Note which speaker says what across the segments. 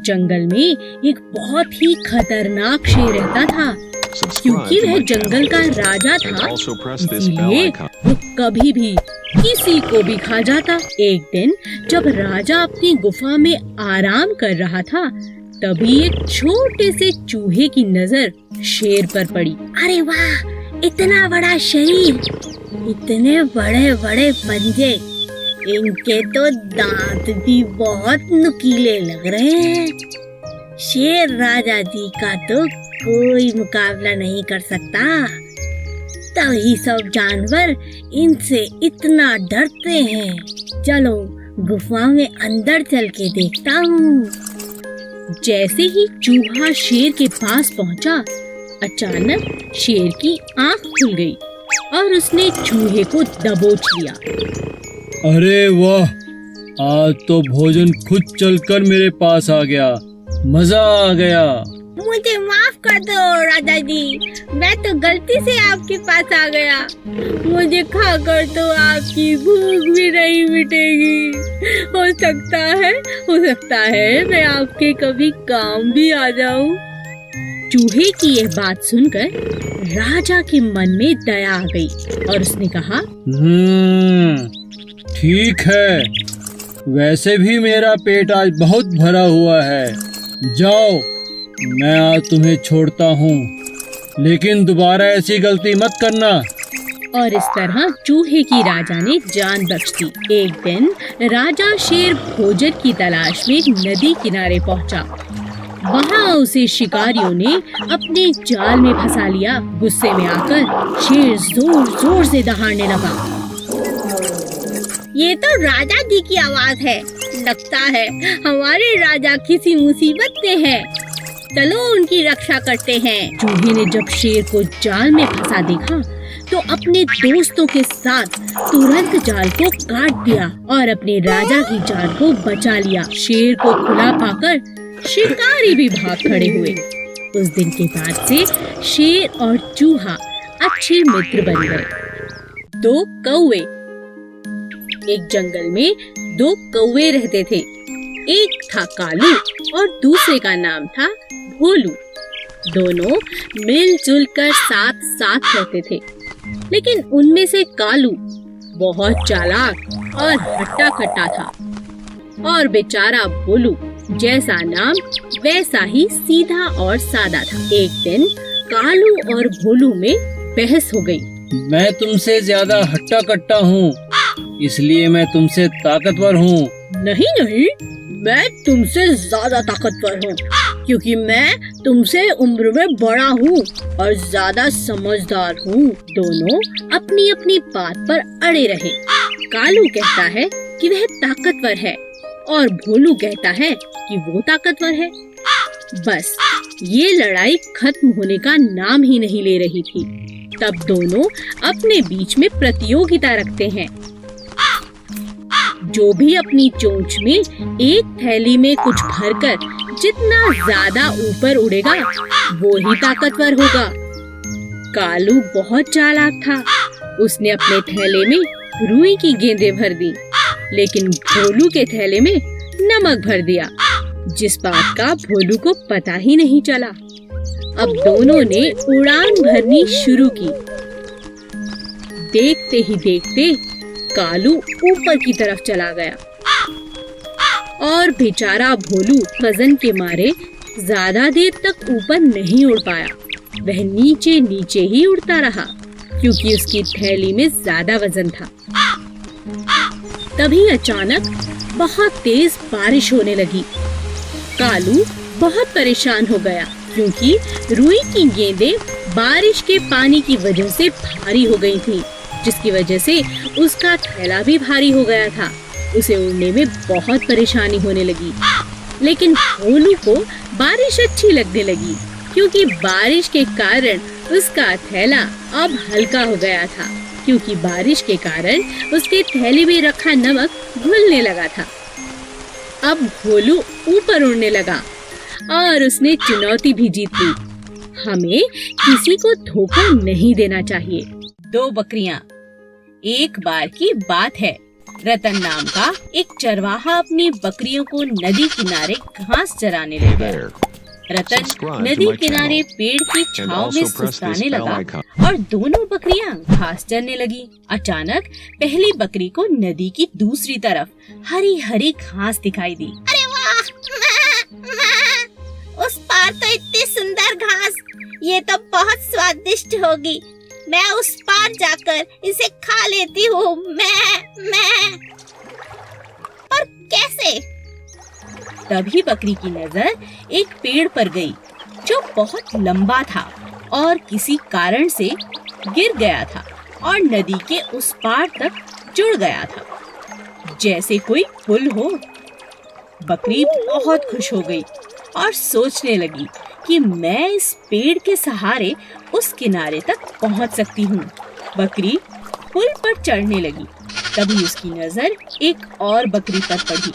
Speaker 1: जंगल में एक बहुत ही खतरनाक शेर रहता था। क्योंकि वह जंगल का राजा था, इसलिए वो कभी भी किसी को भी खा जाता। एक दिन जब राजा अपनी गुफा में आराम कर रहा था, तभी एक छोटे से चूहे की नजर शेर पर पड़ी।
Speaker 2: अरे वाह, इतना बड़ा शरीर, इतने बड़े बड़े पंजे, इनके तो दांत भी बहुत नुकीले लग रहे हैं। शेर राजा जी का तो कोई मुकाबला नहीं कर सकता। तभी सब जानवर इनसे इतना डरते हैं। चलो गुफा में अंदर चल के देखता हूँ।
Speaker 1: जैसे ही चूहा शेर के पास पहुँचा, अचानक शेर की आंख खुल गई और उसने चूहे को दबोच लिया।
Speaker 3: अरे वाह, आज तो भोजन खुद चलकर मेरे पास आ गया, मजा आ गया।
Speaker 2: मुझे माफ कर दो राजा जी, मैं तो गलती से आपके पास आ गया। मुझे खाकर तो आपकी भूख भी नहीं मिटेगी। हो सकता है मैं आपके कभी काम भी आ जाऊं।
Speaker 1: चूहे की यह बात सुनकर राजा के मन में दया आ गई और उसने कहा,
Speaker 3: ठीक है, वैसे भी मेरा पेट आज बहुत भरा हुआ है। जाओ, मैं आज तुम्हें छोड़ता हूँ, लेकिन दोबारा ऐसी गलती मत करना।
Speaker 1: और इस तरह चूहे की राजा ने जान बख्श दी। एक दिन राजा शेर भोजन की तलाश में नदी किनारे पहुँचा। वहाँ उसे शिकारियों ने अपने जाल में फंसा लिया। गुस्से में आकर शेर जोर जोर से दहाड़ने लगा।
Speaker 2: ये तो राजा जी की आवाज है। लगता है हमारे राजा किसी मुसीबत में है। चलो उनकी रक्षा करते हैं।
Speaker 1: चूहे ने जब शेर को जाल में फंसा देखा, तो अपने दोस्तों के साथ तुरंत जाल को काट दिया और अपने राजा की जान को बचा लिया। शेर को खुला पाकर शिकारी भी भाग खड़े हुए। उस दिन के बाद से शेर और चूहा अच्छे मित्र बन गए। दो कौवे। एक जंगल में दो कौवे रहते थे। एक था कालू और दूसरे का नाम था भोलू। दोनों मिलजुल कर साथ साथ रहते थे, लेकिन उनमें से कालू बहुत चालाक और हट्टा कट्टा था और बेचारा भोलू जैसा नाम वैसा ही सीधा और सादा था। एक दिन कालू और भोलू में बहस हो गई।
Speaker 3: मैं तुमसे ज्यादा हट्टा कट्टा हूँ, इसलिए मैं तुमसे ताकतवर हूँ।
Speaker 2: नहीं, मैं तुमसे ज्यादा ताकतवर हूँ, क्योंकि मैं तुमसे उम्र में बड़ा हूँ और ज्यादा समझदार हूँ। दोनों अपनी अपनी बात पर अड़े रहे। कालू कहता है कि वह ताकतवर है और भोलू कहता है कि वो ताकतवर है। बस ये लड़ाई खत्म होने का नाम ही नहीं ले रही थी। तब दोनों अपने बीच में प्रतियोगिता रखते हैं। जो भी अपनी चोंच में एक थैली में कुछ भरकर जितना ज्यादा ऊपर उड़ेगा, वो ही ताकतवर होगा। कालू बहुत चालाक था। उसने अपने थैले में रुई की गेंदें भर दी, लेकिन भोलू के थैले में नमक भर दिया, जिस बात का भोलू को पता ही नहीं चला। अब दोनों ने उड़ान भरनी शुरू की। देखते ही देखते कालू ऊपर की तरफ चला गया और बेचारा भोलू वजन के मारे ज्यादा देर तक ऊपर नहीं उड़ पाया। वह नीचे नीचे ही उड़ता रहा, क्योंकि उसकी थैली में ज्यादा वजन था। तभी अचानक बहुत तेज बारिश होने लगी। कालू बहुत परेशान हो गया, क्योंकि रुई की गेंदें बारिश के पानी की वजह से भारी हो गई थी, जिसकी वजह से उसका थैला भी भारी हो गया था। उसे उड़ने में बहुत परेशानी होने लगी। लेकिन भोलू को बारिश अच्छी लगने लगी, क्योंकि बारिश के कारण उसका थैला अब हल्का हो गया था, क्योंकि बारिश के कारण उसके थैले में रखा नमक घुलने लगा था। अब भोलू ऊपर उड़ने लगा और उसने चुनौती भी जीत ली। हमें किसी को धोखा नहीं देना चाहिए। दो बकरियां। एक बार की बात है, रतन नाम का एक चरवाहा अपनी बकरियों को नदी किनारे घास चराने लगा। रतन नदी किनारे पेड़ की छांव में सुस्ताने लगा और दोनों बकरियां घास चरने लगी। अचानक पहली बकरी को नदी की दूसरी तरफ हरी हरी घास दिखाई दी।
Speaker 1: अरे वाह, उस पार तो इतनी सुंदर घास, ये तो बहुत स्वादिष्ट होगी। मैं उस पार जाकर इसे खा लेती हूँ। मैं पर कैसे?
Speaker 2: तभी बकरी की नजर एक पेड़ पर गई जो बहुत लंबा था और किसी कारण से गिर गया था और नदी के उस पार तक जुड़ गया था जैसे कोई पुल हो। बकरी बहुत खुश हो गई और सोचने लगी कि मैं इस पेड़ के सहारे उस किनारे तक पहुंच सकती हूँ। बकरी पुल पर चढ़ने लगी। तभी उसकी नजर एक और बकरी पर पड़ी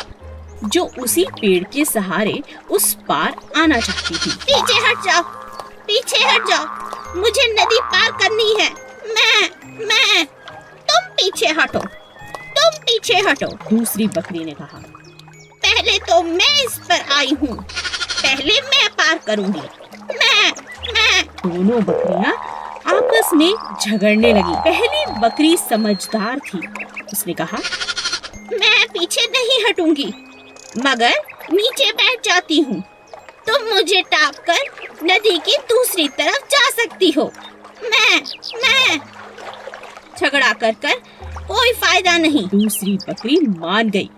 Speaker 2: जो उसी पेड़ के सहारे उस पार आना चाहती थी।
Speaker 1: पीछे हट जाओ, मुझे नदी पार करनी है। मैं तुम पीछे हटो।
Speaker 2: दूसरी बकरी ने कहा।
Speaker 1: पहले तो मैं इस पर आई हूँ, पहले मैं पार करूँगी। मैं
Speaker 2: दोनों बकरियां आपस में झगड़ने लगी। पहली बकरी समझदार थी। उसने कहा,
Speaker 1: मैं पीछे नहीं हटूंगी, मगर नीचे बैठ जाती हूँ। तुम मुझे टाप कर नदी की दूसरी तरफ जा सकती हो। मैं झगड़ा कर कोई फायदा नहीं।
Speaker 2: दूसरी बकरी मान गई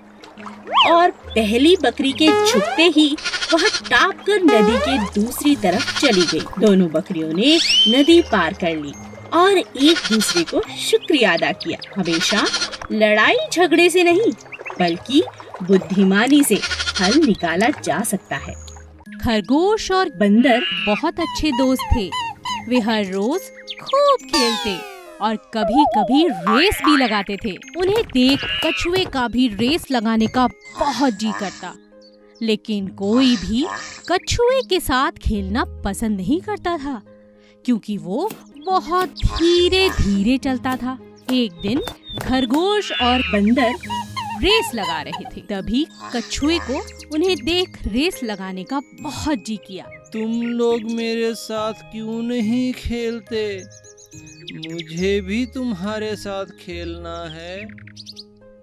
Speaker 2: और पहली बकरी के झुकते ही वह टाप कर नदी के दूसरी तरफ चली गई। दोनों बकरियों ने नदी पार कर ली और एक दूसरे को शुक्रिया अदा किया। हमेशा लड़ाई झगड़े से नहीं बल्कि बुद्धिमानी से हल निकाला जा सकता है।
Speaker 4: खरगोश और बंदर बहुत अच्छे दोस्त थे। वे हर रोज खूब खेलते और कभी कभी रेस भी लगाते थे। उन्हें देख कछुए का भी रेस लगाने का बहुत जी करता, लेकिन कोई भी कछुए के साथ खेलना पसंद नहीं करता था क्योंकि वो बहुत धीरे धीरे चलता था। एक दिन खरगोश और बंदर रेस लगा रहे थे। तभी कछुए को उन्हें देख रेस लगाने का बहुत जी किया।
Speaker 3: तुम लोग मेरे साथ क्यों नहीं खेलते? मुझे भी तुम्हारे साथ खेलना है।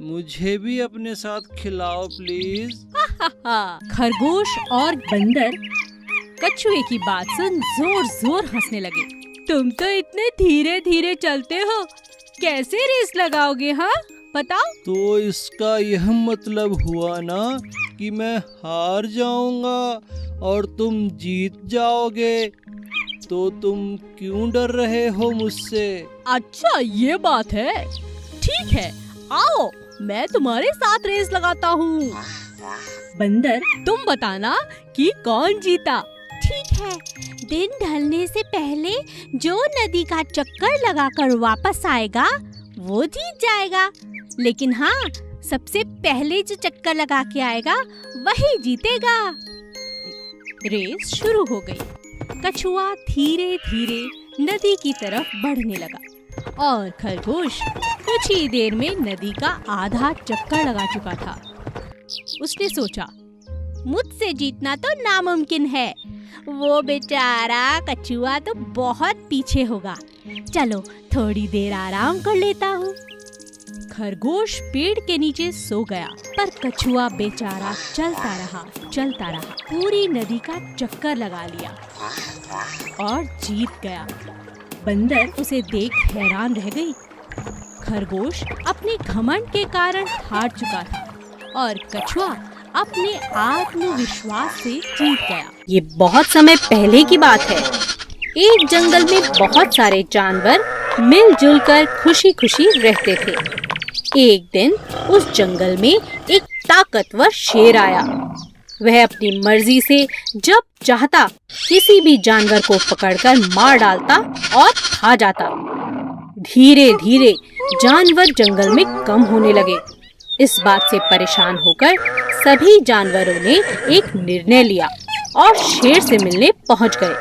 Speaker 3: मुझे भी अपने साथ खिलाओ प्लीज।
Speaker 4: खरगोश और बंदर कछुए की बात सुन जोर जोर हंसने लगे। तुम तो इतने धीरे धीरे चलते हो, कैसे रेस लगाओगे? हाँ बताओ।
Speaker 3: तो इसका यह मतलब हुआ ना कि मैं हार जाऊंगा और तुम जीत जाओगे। तो तुम क्यों डर रहे हो मुझसे?
Speaker 4: अच्छा ये बात है, ठीक है, आओ मैं तुम्हारे साथ रेस लगाता हूँ।
Speaker 2: बंदर,
Speaker 4: तुम बताना कि कौन जीता।
Speaker 1: ठीक है, दिन ढलने से पहले जो नदी का चक्कर लगाकर वापस आएगा वो जीत जाएगा। लेकिन हाँ, सबसे पहले जो चक्कर लगा के आएगा वही जीतेगा।
Speaker 4: रेस शुरू हो गई। कछुआ धीरे धीरे नदी की तरफ बढ़ने लगा और खरगोश कुछ ही देर में नदी का आधा चक्कर लगा चुका था। उसने सोचा,
Speaker 1: मुझसे जीतना तो नामुमकिन है, वो बेचारा कछुआ तो बहुत पीछे होगा। चलो थोड़ी देर आराम कर लेता हूँ।
Speaker 4: खरगोश पेड़ के नीचे सो गया, पर कछुआ बेचारा चलता रहा, पूरी नदी का चक्कर लगा लिया और जीत गया। बंदर उसे देख हैरान रह गई। खरगोश अपने घमंड के कारण हार चुका था और कछुआ अपने आत्मविश्वास से जीत गया।
Speaker 2: ये बहुत समय पहले की बात है। एक जंगल में बहुत सारे जानवर मिलजुल कर खुशी खुशी रहते थे। एक दिन उस जंगल में एक ताकतवर शेर आया। वह अपनी मर्जी से जब चाहता किसी भी जानवर को पकड़कर मार डालता और खा जाता। धीरे धीरे जानवर जंगल में कम होने लगे। इस बात से परेशान होकर सभी जानवरों ने एक निर्णय लिया और शेर से मिलने पहुंच गए।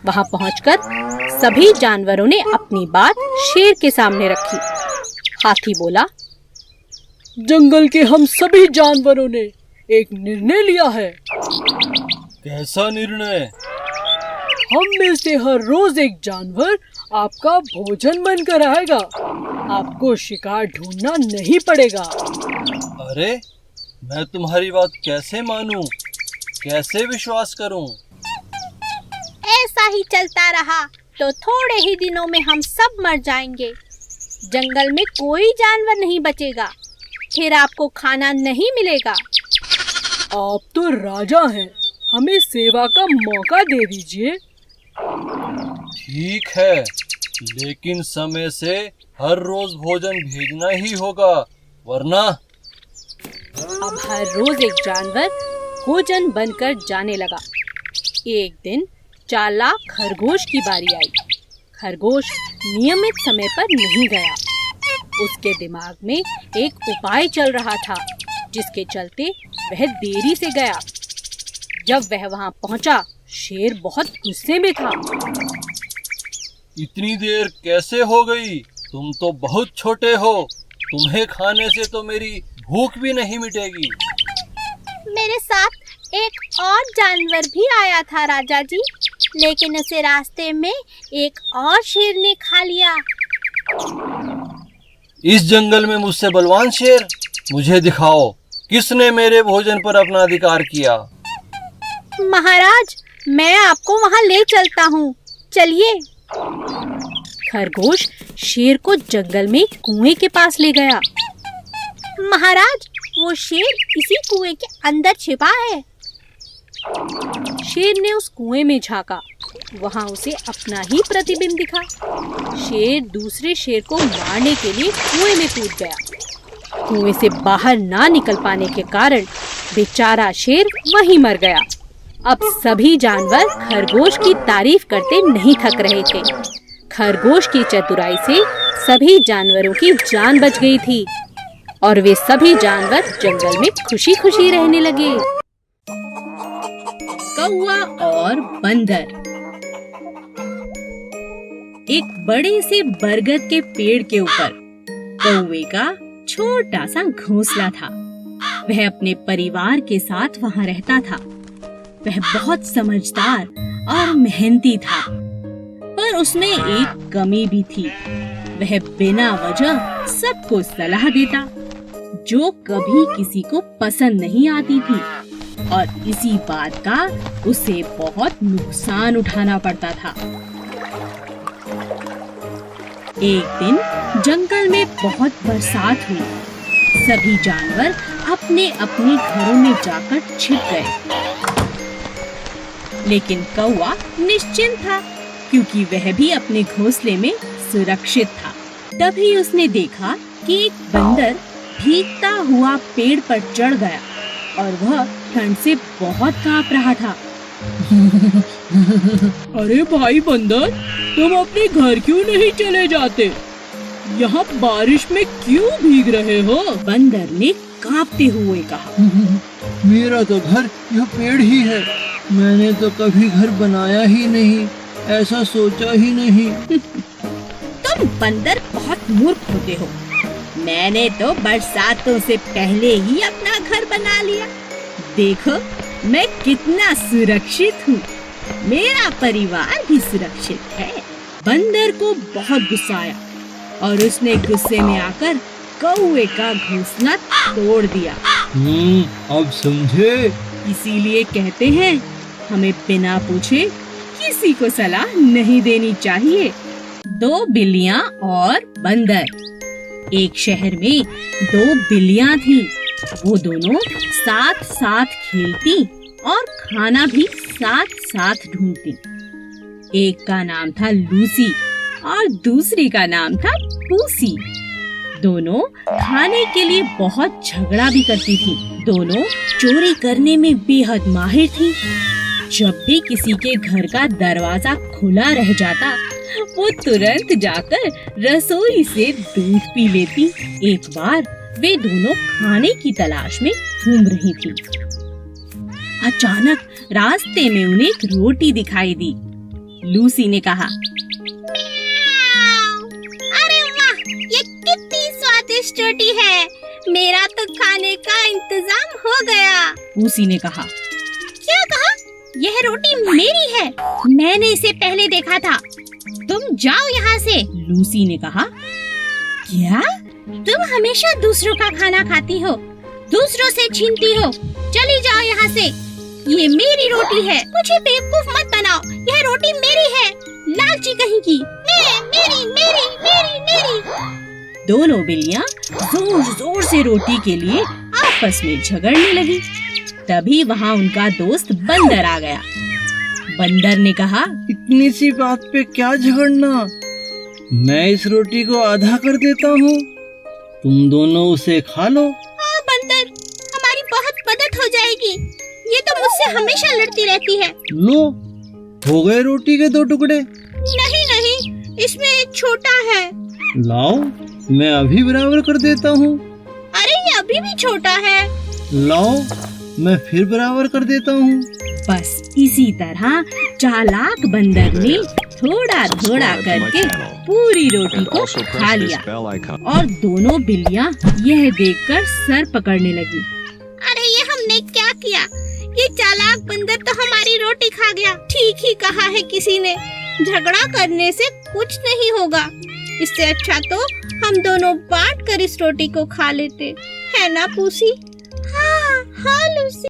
Speaker 2: वहां पहुंचकर सभी जानवरों ने अपनी बात शेर के सामने रखी। हाथी बोला,
Speaker 5: जंगल के हम सभी जानवरों ने एक निर्णय लिया है।
Speaker 3: कैसा निर्णय?
Speaker 5: हम में से हर रोज एक जानवर आपका भोजन बनकर आएगा। आपको शिकार ढूंढना नहीं पड़ेगा।
Speaker 3: अरे, मैं तुम्हारी बात कैसे मानूं? कैसे विश्वास करूं?
Speaker 6: ऐसा ही चलता रहा तो थोड़े ही दिनों में हम सब मर जाएंगे। जंगल में कोई जानवर नहीं बचेगा, फिर आपको खाना नहीं मिलेगा।
Speaker 5: आप तो राजा हैं, हमें सेवा का मौका दे दीजिए।
Speaker 3: ठीक है, लेकिन समय से हर रोज भोजन भेजना ही होगा, वरना।
Speaker 2: अब हर रोज एक जानवर भोजन बनकर जाने लगा। एक दिन चालाक खरगोश की बारी आई। खरगोश नियमित समय पर नहीं गया। उसके दिमाग में एक उपाय चल रहा था, जिसके चलते वह देरी से गया। जब वह वहां पहुंचा, शेर बहुत गुस्से में था।
Speaker 3: इतनी देर कैसे हो गई? तुम तो बहुत छोटे हो। तुम्हें खाने से तो मेरी भूख भी नहीं मिटेगी।
Speaker 6: मेरे साथ एक और जानवर भी आया था राजा जी, लेकिन उसे रास्ते में एक और शेर ने खा लिया।
Speaker 3: इस जंगल में मुझसे बलवान शेर? मुझे दिखाओ, किसने मेरे भोजन पर अपना अधिकार किया?
Speaker 6: महाराज, मैं आपको वहाँ ले चलता हूँ, चलिए।
Speaker 2: खरगोश शेर को जंगल में कुएं के पास ले गया।
Speaker 6: महाराज, वो शेर इसी कुएं के अंदर छिपा है।
Speaker 2: शेर ने उस कुएं में झांका। वहां उसे अपना ही प्रतिबिंब दिखा। शेर दूसरे शेर को मारने के लिए कुएं में कूद गया। कुएं से बाहर ना निकल पाने के कारण बेचारा शेर वहीं मर गया। अब सभी जानवर खरगोश की तारीफ करते नहीं थक रहे थे। खरगोश की चतुराई से सभी जानवरों की जान बच गई थी और वे सभी जानवर जंगल में खुशी खुशी रहने लगे। कौवा और बंदर। एक बड़े से बरगद के पेड़ के ऊपर कौवे का छोटा सा घोंसला था। वह अपने परिवार के साथ वहां रहता था। वह बहुत समझदार और मेहनती था, पर उसमें एक कमी भी थी। वह बिना वजह सबको सलाह देता, जो कभी किसी को पसंद नहीं आती थी, और इसी बात का उसे बहुत नुकसान उठाना पड़ता था। एक दिन जंगल में बहुत बरसात हुई। सभी जानवर अपने अपने घरों में जाकर छिप गए, लेकिन कौवा निश्चिंत था, क्योंकि वह भी अपने घोंसले में सुरक्षित था। तभी उसने देखा कि एक बंदर भीगता हुआ पेड़ पर चढ़ गया और वह ठंड से बहुत कांप रहा था।
Speaker 5: अरे भाई बंदर, तुम अपने घर क्यों नहीं चले जाते? यहाँ बारिश में क्यों भीग रहे हो?
Speaker 2: बंदर ने कांपते हुए कहा।
Speaker 3: मेरा तो घर यह पेड़ ही है। मैंने तो कभी घर बनाया ही नहीं, ऐसा सोचा ही नहीं।
Speaker 2: तुम बंदर बहुत मूर्ख होते हो। मैंने तो बरसातों से पहले ही अपना घर बना लिया। देखो मैं कितना सुरक्षित हूँ। मेरा परिवार भी सुरक्षित है। बंदर को बहुत गुस्सा आया और उसने गुस्से में आकर कौवे का घोंसला तोड़ दिया।
Speaker 3: अब समझे?
Speaker 2: इसीलिए कहते हैं, हमें बिना पूछे किसी को सलाह नहीं देनी चाहिए। दो बिल्लियां और बंदर। एक शहर में दो बिल्लियां थीं। वो दोनों साथ साथ खेलती और खाना भी साथ साथ ढूंढती। एक का नाम था लूसी और दूसरी का नाम था पूसी। दोनों खाने के लिए बहुत झगड़ा भी करती थी। दोनों चोरी करने में बेहद माहिर थी। जब भी किसी के घर का दरवाजा खुला रह जाता, वो तुरंत जाकर रसोई से दूध पी लेती। एक बार वे दोनों खाने की तलाश में घूम रही थी। अचानक रास्ते में उन्हें एक रोटी दिखाई दी। लूसी ने कहा,
Speaker 6: अरे वाह, ये कितनी स्वादिष्ट रोटी है। मेरा तो खाने का इंतजाम हो गया।
Speaker 2: पूसी ने कहा।
Speaker 6: क्या कहा? यह रोटी मेरी है, मैंने इसे पहले देखा था। तुम जाओ यहाँ से।
Speaker 2: लूसी ने कहा। क्या?
Speaker 6: तुम हमेशा दूसरों का खाना खाती हो, दूसरों से छीनती हो। चली जाओ यहाँ से। ये मेरी रोटी है, मुझे बेवकूफ मत बनाओ। यह रोटी मेरी है, लालची कहीं की। मेरी मेरी मेरी मेरी।
Speaker 2: दोनों बिल्लियाँ जोर जोर से रोटी के लिए आपस में झगड़ने लगी। तभी वहाँ उनका दोस्त बंदर आ गया। बंदर ने कहा।
Speaker 3: इतनी सी बात पे क्या झगड़ना, मैं इस रोटी को आधा कर देता हूँ, तुम दोनों उसे खा लो।
Speaker 6: हाँ बंदर, हमारी बहुत मदद हो जाएगी। ये तो मुझसे हमेशा लड़ती रहती है।
Speaker 3: लो, हो गए रोटी के 2 टुकड़े।
Speaker 6: नहीं नहीं, इसमें एक छोटा है।
Speaker 3: लाओ, मैं अभी बराबर कर देता हूँ।
Speaker 6: अरे ये अभी भी छोटा है।
Speaker 3: लाओ, मैं फिर बराबर कर देता हूँ।
Speaker 2: बस इसी तरह चालाक बंदर ने थोड़ा थोड़ा करके पूरी रोटी को खा लिया और दोनों बिल्लियाँ यह देखकर सर पकड़ने लगी।
Speaker 6: अरे ये हमने क्या किया? ये चालाक बंदर तो हमारी रोटी खा गया। ठीक ही कहा है किसी ने, झगड़ा करने से कुछ नहीं होगा। इससे अच्छा तो हम दोनों बांट कर इस रोटी को खा लेते, है ना पूसी? हाँ हाँ लूसी।